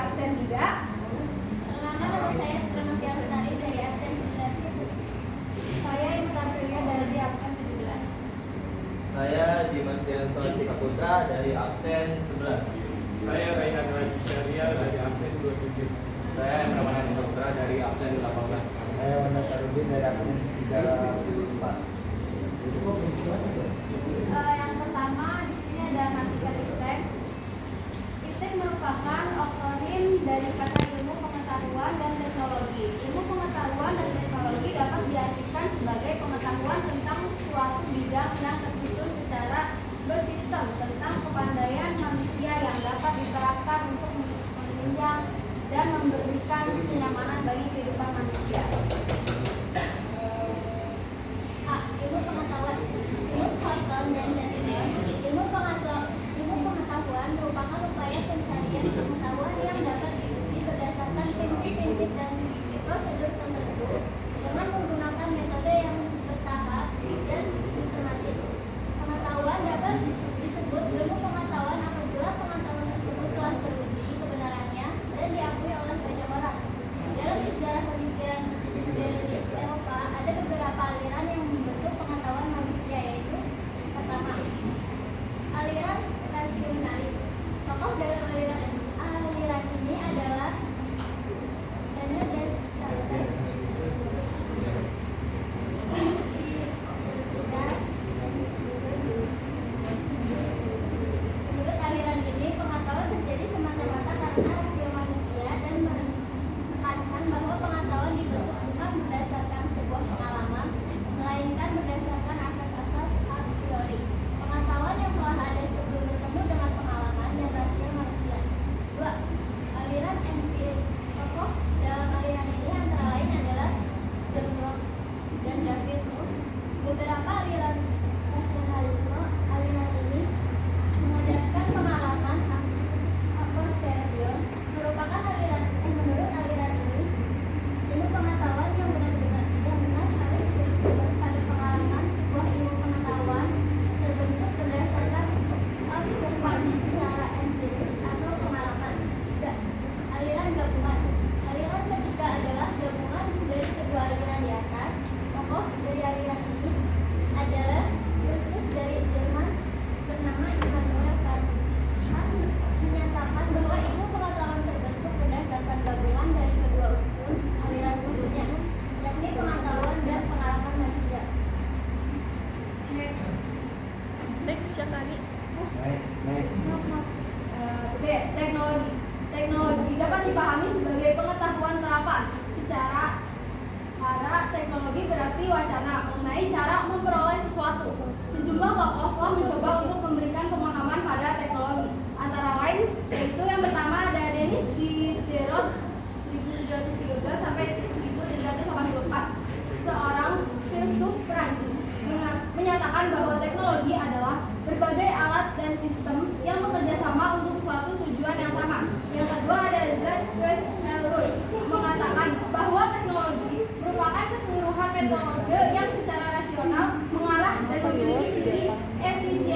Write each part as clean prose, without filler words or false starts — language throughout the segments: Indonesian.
absen 3. Perkenalkan, nama saya Supranovi Lestari dari absen 9. Saya Intan Pria dari absen 17. Saya Dimas Dianton Saputra dari absen 11. Saya Raihan Raji Syariah dari absen 27. Saya Emra Manadi Saputra dari absen 18. Saya Wanda Tarudin dari absen 34. Yang pertama di sini ada hakikat iptek. Iptek merupakan akronim dari kata ilmu pengetahuan dan teknologi. Ilmu pengetahuan dan teknologi dapat diartikan sebagai pengetahuan tentang suatu bidang yang tersusun secara bersistem tentang kepandaian manusia yang dapat diterapkan untuk menunjang dan memberikan kenyamanan bagi kehidupan manusia. Ilmu pengetahuan. Ilmu pengetahuan dan sastra. Ilmu pengetahuan merupakan upaya pencarian pengetahuan yang dapat diuji berdasarkan prinsip-prinsip dan prosedur tertentu dengan menggunakan metode yang bertahap dan sistematis. Pengetahuan dapat disebut ilmu pengetahuan apabila pengetahuan tersebut telah teruji kebenarannya dan diakui oleh banyak orang. Dalam sejarah pemikiran modern Eropa ada beberapa aliran yang membentuk pengetahuan manusia, yaitu pertama, aliran rasionalis. Tokoh dalam aliran ini adalah Daniel Descartes. Menurut aliran ini, pengetahuan terjadi semata-mata karena rasio manusia dan menekankan bahwa pengetahuan dibentuk bukan berdasarkan sebuah pengalaman, melainkan berdasarkan asas-asas a priori. Pengetahuan yang telah ada sebelum bertemu dengan pengalaman dan rasio manusia. 2. Aliran empiris. Tokoh dalam aliran ini antara lain adalah John Locke dan David Hume. Beberapa aliran rasionalisme aliran ini mengajarkan pengalaman a posteriori. Menurut aliran ini, ilmu pengetahuan yang benar harus bersumber pada pengalaman. Sebuah ilmu pengetahuan terbentuk berdasarkan observasi secara empiris atau pengalaman. 3. Aliran gabungan. Aliran ketiga adalah gabungan dari kedua aliran di atas. Tokoh dari aliran ini adalah filsuf dari Jerman bernama Immanuel Kant. Kant menyatakan bahwa ilmu pengetahuan terbentuk berdasarkan gabungan dari kedua unsur aliran sebelumnya, yakni pengetahuan dan pengalaman manusia. Next Syakari. Next. B. Teknologi. Teknologi dapat dipahami sebagai pengetahuan terapan. Secara teknologi berarti wacana mengenai cara memperoleh sesuatu. Sejumlah tokoh telah mencoba untuk memberikan pemahaman pada teknologi. Antara lain, yaitu yang pertama ada Denis Diderot 1713 sampai 1784, seorang filsuf Prancis, menyatakan bahwa teknologi adalah berbagai alat dan sistem yang bekerja sama untuk suatu tujuan yang sama. Yang kedua ada Jacques Ellul, mengatakan bahwa teknologi merupakan keseluruhan metode yang secara rasional mengarah dan memiliki ciri efisien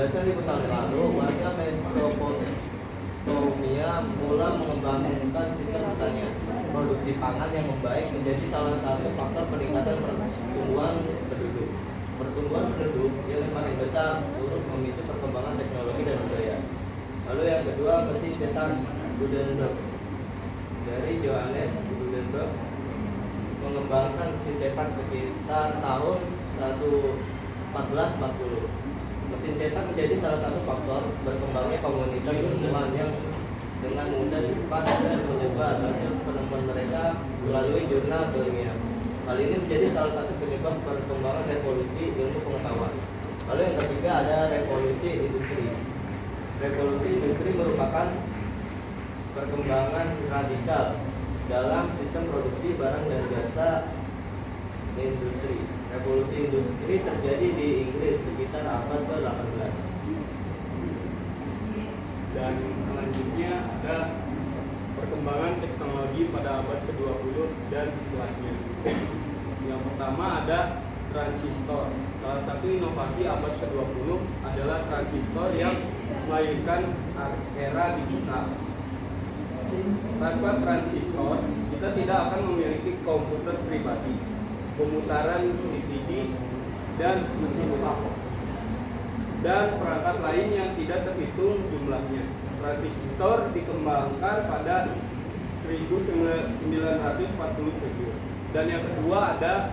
Belasan ribu tahun lalu, warga Mesopotamia mulai mengembangkan sistem pertanian. Produksi pangan yang membaik menjadi salah satu faktor peningkatan pertumbuhan penduduk. Pertumbuhan penduduk yang semakin besar turut memicu perkembangan teknologi dan budaya. Lalu yang kedua, mesin cetak Gutenberg. Dari Johannes Gutenberg mengembangkan mesin cetak sekitar tahun 1440. Mesin cetak menjadi salah satu faktor berkembangnya komunitas ilmuwan yang dengan mudah cepat dan menyebar hasil penemuan mereka melalui jurnal ilmiah. Hal ini menjadi salah satu penyebab perkembangan revolusi ilmu pengetahuan. Lalu yang ketiga ada revolusi industri. Revolusi industri merupakan perkembangan radikal dalam sistem produksi barang dan jasa industri. Revolusi industri terjadi di Inggris sekitar abad ke-18. Dan selanjutnya ada perkembangan teknologi pada abad ke-20 dan setelahnya. Yang pertama ada transistor. Salah satu inovasi abad ke-20 adalah transistor yang melahirkan era digital. Tanpa transistor, kita tidak akan memiliki komputer pribadi, pemutaran DVD, dan mesin fax, dan perangkat lain yang tidak terhitung jumlahnya. Transistor dikembangkan pada 1947. Dan yang kedua ada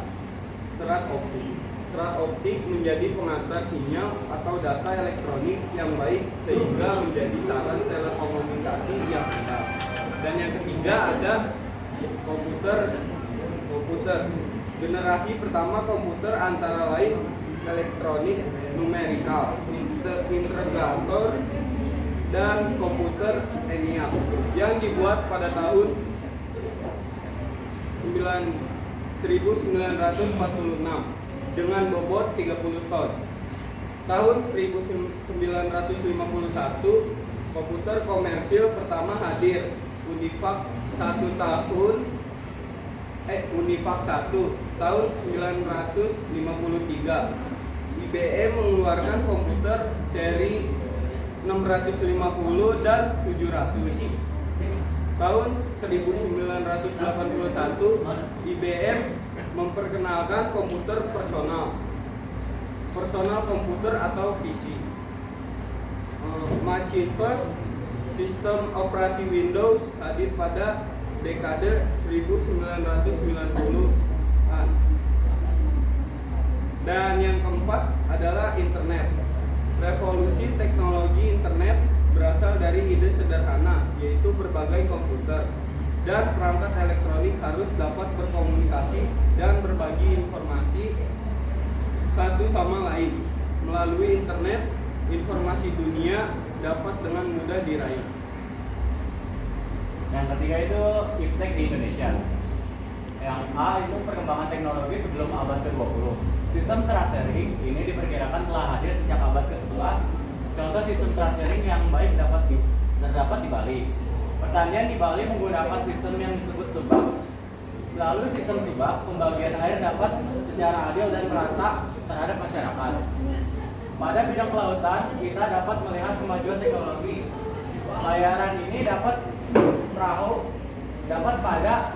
serat optik. Serat optik menjadi pengantar sinyal atau data elektronik yang baik sehingga menjadi sarana telekomunikasi yang benar. Dan yang ketiga ada komputer. Generasi pertama komputer antara lain elektronik numerikal, integrator, dan komputer ENIAC yang dibuat pada tahun 1946 dengan bobot 30 ton. Tahun 1951 komputer komersil pertama hadir, Univac 1 tahun 1953. IBM mengeluarkan komputer seri 650 dan 700. Tahun 1981 IBM memperkenalkan komputer personal komputer atau PC. Macintosh, sistem operasi Windows, hadir pada dekade 1990-an. Dan yang keempat adalah internet. Revolusi teknologi internet berasal dari ide sederhana, yaitu berbagai komputer dan perangkat elektronik harus dapat berkomunikasi dan berbagi informasi satu sama lain. Melalui internet, informasi dunia dapat dengan mudah diraih. Yang ketiga itu iptek di Indonesia. Yang A itu perkembangan teknologi sebelum abad ke-20. Sistem tracering ini diperkirakan telah hadir sejak abad ke-11. Contoh sistem tracering yang baik terdapat di Bali. Pertanian di Bali menggunakan sistem yang disebut subak. Melalui sistem subak, pembagian air dapat secara adil dan merata terhadap masyarakat. Pada bidang kelautan, kita dapat melihat kemajuan teknologi. Layaran ini dapat pada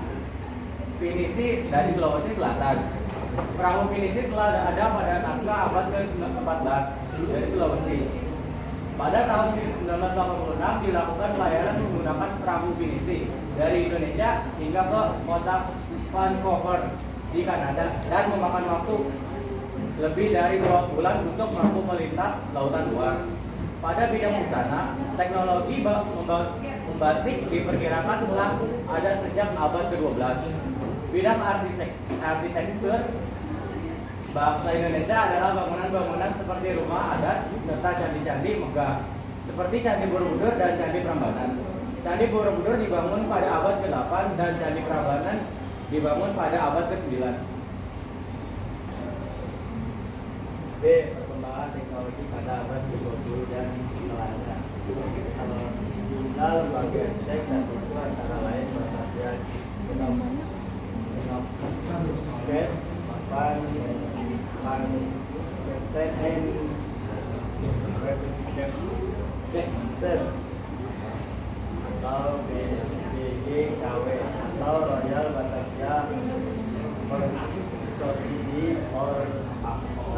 pinisi dari Sulawesi Selatan. Perahu pinisi telah ada pada naskah abad ke-14 dari Sulawesi. Pada tahun 1986 dilakukan pelayaran menggunakan perahu pinisi dari Indonesia hingga ke kota Vancouver di Kanada dan memakan waktu lebih dari 2 bulan untuk mampu melintas lautan luar. Pada bidang busana, teknologi membatik diperkirakan telah ada sejak abad ke-12. Bidang arsitektur, bangsa Indonesia adalah bangunan-bangunan seperti rumah adat serta candi-candi megah, seperti Candi Borobudur dan Candi Prambanan. Candi Borobudur dibangun pada abad ke-8 dan Candi Prambanan dibangun pada abad ke-9. B. Perkembangan teknologi pada abad ke-20 dan setelahnya. Sejumlah lembaga teks itu antara lain berhasil Scan, Mapan, Stan, and Dexter atau BGKW atau Royal Batavia Society for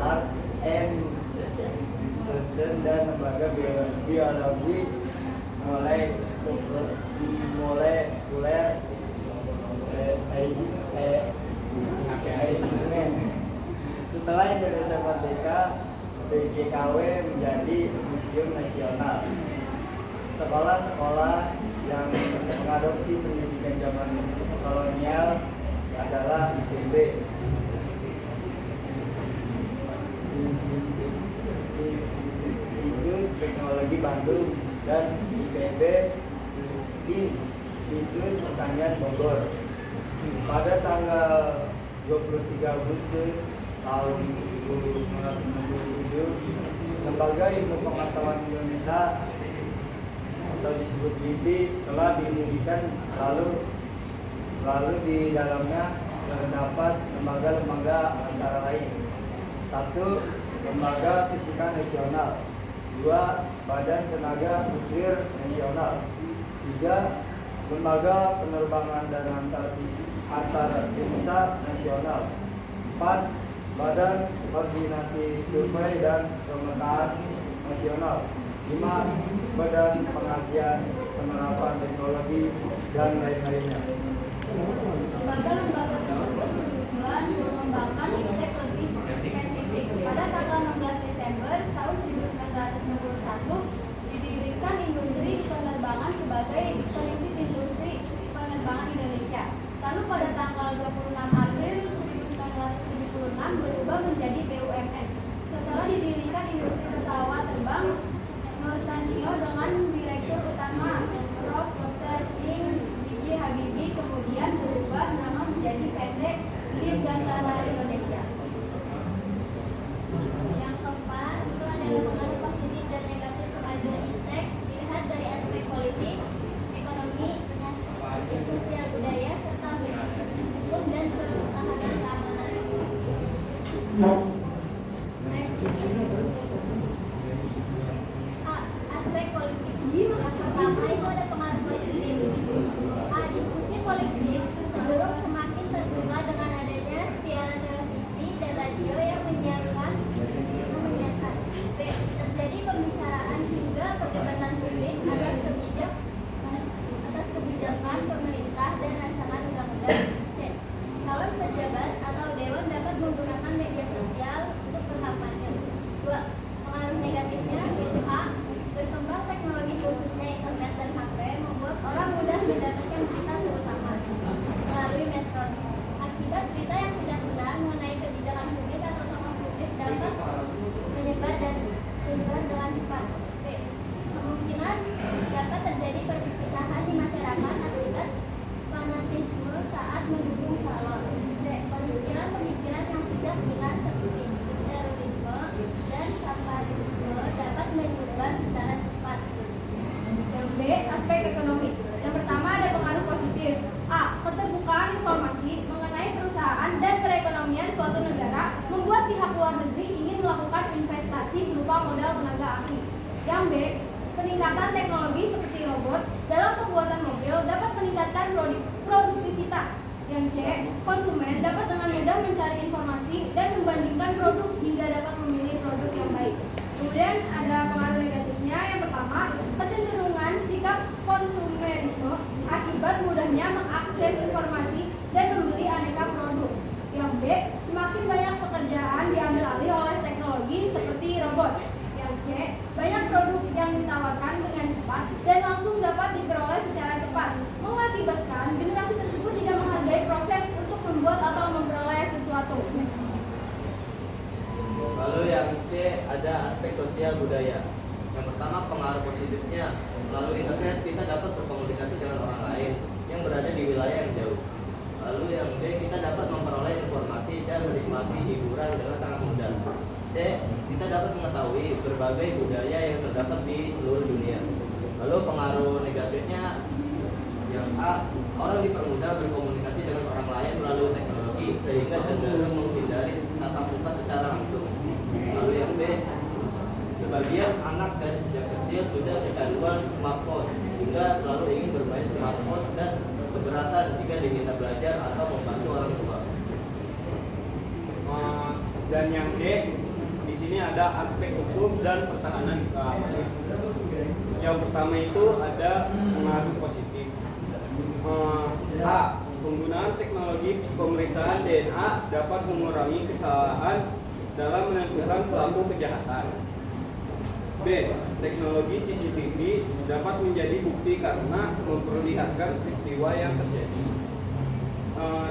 Art and Science dan lembaga biologi molekuler setelah Indonesia merdeka, BGKW menjadi museum nasional. Sekolah-sekolah yang mengadopsi pendidikan zaman kolonial adalah ITB, Institut Teknologi Bandung, dan IPB, Institut Pertanian Bogor. Pada tanggal 23 Agustus tahun 1967, Lembaga Ilmu Pengetahuan Indonesia atau disebut LIPI telah didirikan, lalu di dalamnya terdapat lembaga-lembaga antara lain: 1. Lembaga Fisika Nasional, 2. Badan Tenaga Nuklir Nasional, 3. Lembaga Penerbangan dan Antariksa Nasional, 4. Badan Koordinasi Survei dan Pemetaan Nasional, 5. Badan Pengkajian Penerapan Teknologi, dan lain-lainnya. Lembaga-lembaga tersebut bertujuan mengembangkan iptek lebih spesifik. Pada tanggal 16 Desember tahun 1961 didirikan industri penerbangan sebagai Perintis Industri Penerbangan Indonesia. Lalu pada tanggal 26 April 1976 berubah menjadi BUMN. Setelah didirikan industri pesawat terbang, Nurtanio dengan Direktur Utama Prof. Dr. Ing B.J. Habibie kemudian berubah nama menjadi PT Dirgantara Indonesia. Yang keempat itu adalah pengaruh positif dan negatif kemajuan iptek dilihat dari aspek politik, ekonomi, sosial budaya, serta hukum dan pertahanan keamanan. Next. Aspek politik. Yang pertama itu ada pengaruh positif. Diskusi politik cenderung semakin terbuka dengan adanya siaran televisi dan radio yang menyiarkan. B. Terjadi pembicaraan hingga perdebatan publik atas kebijakan pemerintah dan rancangan undang-undang. C. Calon pejabat atau dewan dapat menggunakan media sosial untuk berkampanye. 2. Pengaruh negatifnya yaitu A. Berkembang teknologi khususnya internet dan HP membuat orang mudah mendapatkan berita terutama melalui medsos. Akibat berita yang tidak benar mengenai kebijakan publik atau tokoh publik dapat menyebar dan tersebar dengan cepat. B. Kemungkinan dapat terjadi perpecahan di masyarakat akibat fanatisme saat mendukung calon. C. Pemikiran-pemikiran yang tidak benar seperti terorisme dan separatisme dapat menyebar secara cepat. Yang B, aspek ekonomi. Yang pertama ada pengaruh positif. A. Keterbukaan informasi mengenai perusahaan dan perekonomian suatu negara membuat pihak luar negeri ingin melakukan investasi berupa modal tenaga ahli. Yang B, peningkatan teknologi seperti robot dalam pembuatan mobil dapat meningkatkan produktivitas. Yang C, konsumen dapat dengan mudah mencari informasi dan membandingkan produk hingga dapat memilih produk yang baik. Kemudian ada pengaruh negatifnya. Yang pertama, kecenderungan sikap konsumerisme akibat mudahnya mengakses informasi dan membeli aneka produk. Yang B, semakin banyak pekerjaan diambil alih oleh teknologi seperti robot. Yang C, banyak produk yang ditawarkan dengan cepat dan langsung dapat diperoleh secara cepat, mengakibatkan generasi tersebut tidak menghargai proses untuk membuat atau memperoleh sesuatu. Lalu yang C ada aspek sosial budaya. Yang pertama pengaruh positifnya, melalui internet kita dapat berkomunikasi dengan orang lain yang berada di wilayah yang jauh. Lalu yang B, kita dapat memperoleh informasi dan menikmati hiburan dengan sangat mudah. C, kita dapat mengetahui berbagai budaya yang terdapat di seluruh dunia. Lalu pengaruh negatifnya yang A, orang dipermudah berkomunikasi dengan orang lain melalui teknologi sehingga cenderung menghindari tatap muka secara langsung. Lalu yang B, sebagian anak dan yang sudah kecanduan smartphone hingga selalu ingin bermain smartphone dan keberatan jika diminta belajar atau membantu orang tua. Dan yang D, di sini ada aspek hukum dan pertahanan keamanan. Yang pertama itu ada pengaruh positif. A. Penggunaan teknologi pemeriksaan DNA dapat mengurangi kesalahan dalam menentukan pelaku kejahatan. B. Teknologi CCTV dapat menjadi bukti karena memperlihatkan peristiwa yang terjadi.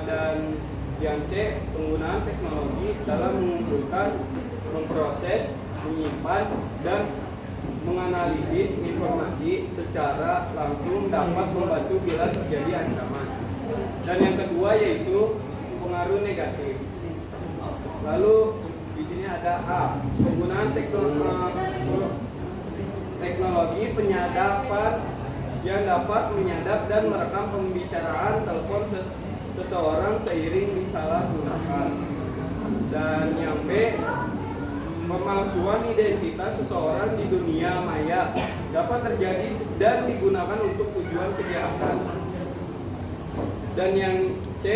Dan yang C. Penggunaan teknologi dalam mengumpulkan, memproses, menyimpan, dan menganalisis informasi secara langsung dapat membantu bila terjadi ancaman. Dan yang kedua yaitu pengaruh negatif. Lalu di sini ada A. Penggunaan teknologi penyadapan yang dapat menyadap dan merekam pembicaraan telepon seseorang seiring disalahgunakan. Dan yang B. Pemalsuan identitas seseorang di dunia maya dapat terjadi dan digunakan untuk tujuan kejahatan. Dan yang C.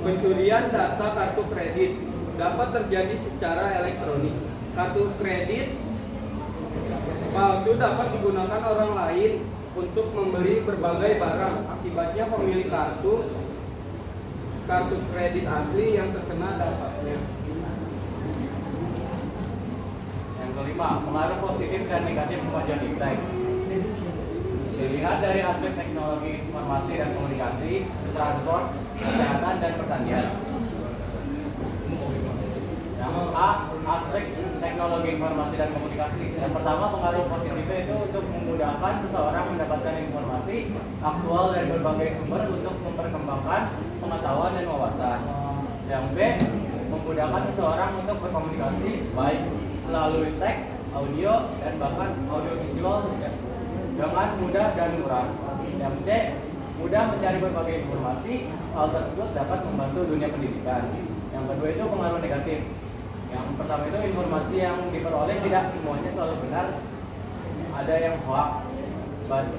Pencurian data kartu kredit dapat terjadi secara elektronik. Kartu kredit palsu dapat digunakan orang lain untuk membeli berbagai barang. Akibatnya pemilik kartu kredit asli yang terkena dampaknya. Yang kelima, pengaruh positif dan negatif kemajuan iptek. Dilihat dari aspek teknologi informasi dan komunikasi, transport, kesehatan, dan pertanian. Yang A, aspek teknologi informasi dan komunikasi. Yang pertama, pengaruh positifnya itu untuk memudahkan seseorang mendapatkan informasi aktual dari berbagai sumber untuk memperkembangkan pengetahuan dan wawasan. Yang B, memudahkan seseorang untuk berkomunikasi baik melalui teks, audio, dan bahkan audiovisual dengan mudah dan murah. Yang C, mudah mencari berbagai informasi. Hal tersebut dapat membantu dunia pendidikan. Yang kedua itu pengaruh negatif. Yang pertama itu informasi yang diperoleh tidak semuanya selalu benar. Ada yang hoax.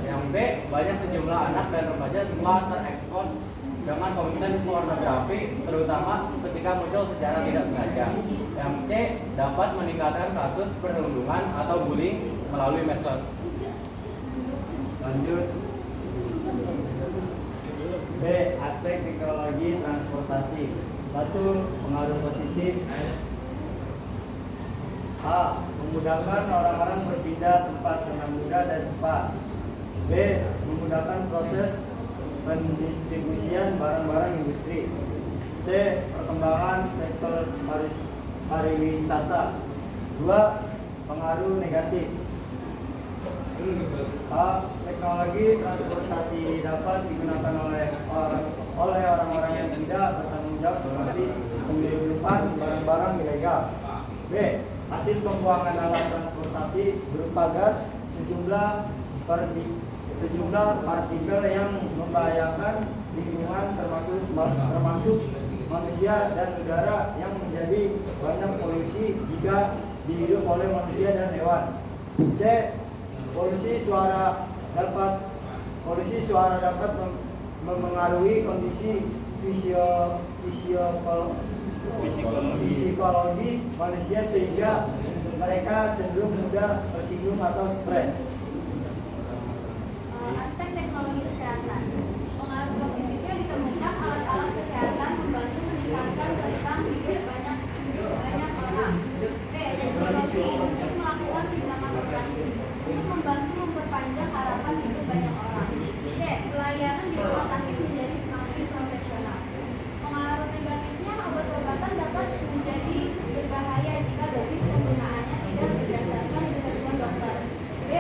Yang B, banyak sejumlah anak dan remaja telah terekspos dengan konten pornografi, terutama ketika muncul secara tidak sengaja. Yang C, dapat meningkatkan kasus perundungan atau bullying melalui medsos. Lanjut. B. Aspek teknologi transportasi. 1. Pengaruh positif. A. Memudahkan orang-orang berpindah tempat dengan mudah dan cepat. B. Memudahkan proses pendistribusian barang-barang industri. C. Perkembangan sektor pariwisata. 2. Pengaruh negatif. A. Teknologi transportasi dapat digunakan oleh orang-orang yang tidak bertanggung jawab seperti penyelundupan barang-barang ilegal. B. Hasil pembuangan alat transportasi berupa gas sejumlah partikel yang membahayakan lingkungan termasuk manusia dan udara yang menjadi banyak polusi jika dihirup oleh manusia dan hewan. C. Polusi suara dapat memengaruhi kondisi psikologis manusia sehingga mereka cenderung mudah tersinggung atau stres. Aspek teknologi kesehatan. Pengaruh positifnya ditemukan alat-alat kesehatan membantu meningkatkan rentang hidup banyak orang. B. Teknologi untuk melakukan tindakan operasi untuk membantu memperpanjang harapan hidup banyak orang. C. Pelayanan di rumah sakit menjadi semakin profesional. Pengaruh negatifnya, obat-obatan dapat menjadi berbahaya jika dosis penggunaannya tidak berdasarkan ketentuan dokter. B.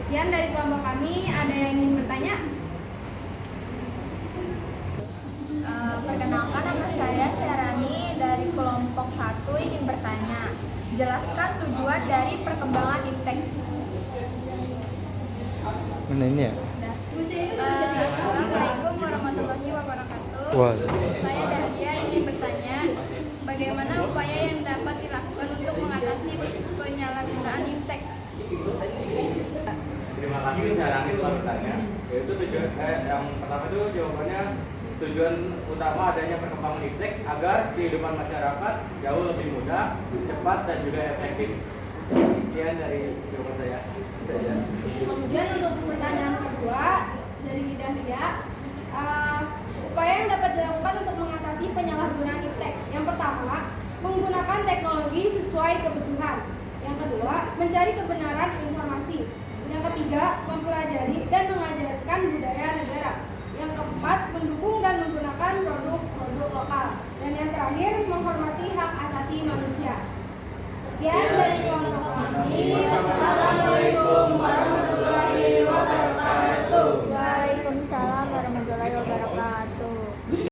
Sekian dari kelompok kami. Ada yang ingin bertanya? Perkenalkan, nama saya Syarani dari kelompok 1 ingin bertanya. Jelaskan tujuan dari perkembangan iptek. Mana ini ya? Assalamualaikum warahmatullahi wabarakatuh. Saya Dahlia ingin bertanya, bagaimana upaya yang dapat dilakukan untuk mengatasi penyalahgunaan iptek? Terima kasih Syarani telah bertanya. Yaitu tujuan yang pertama itu jawabannya tujuan utama adanya perkembangan iptek agar kehidupan masyarakat jauh lebih mudah, cepat dan juga efektif. Sekian dari jawaban saya.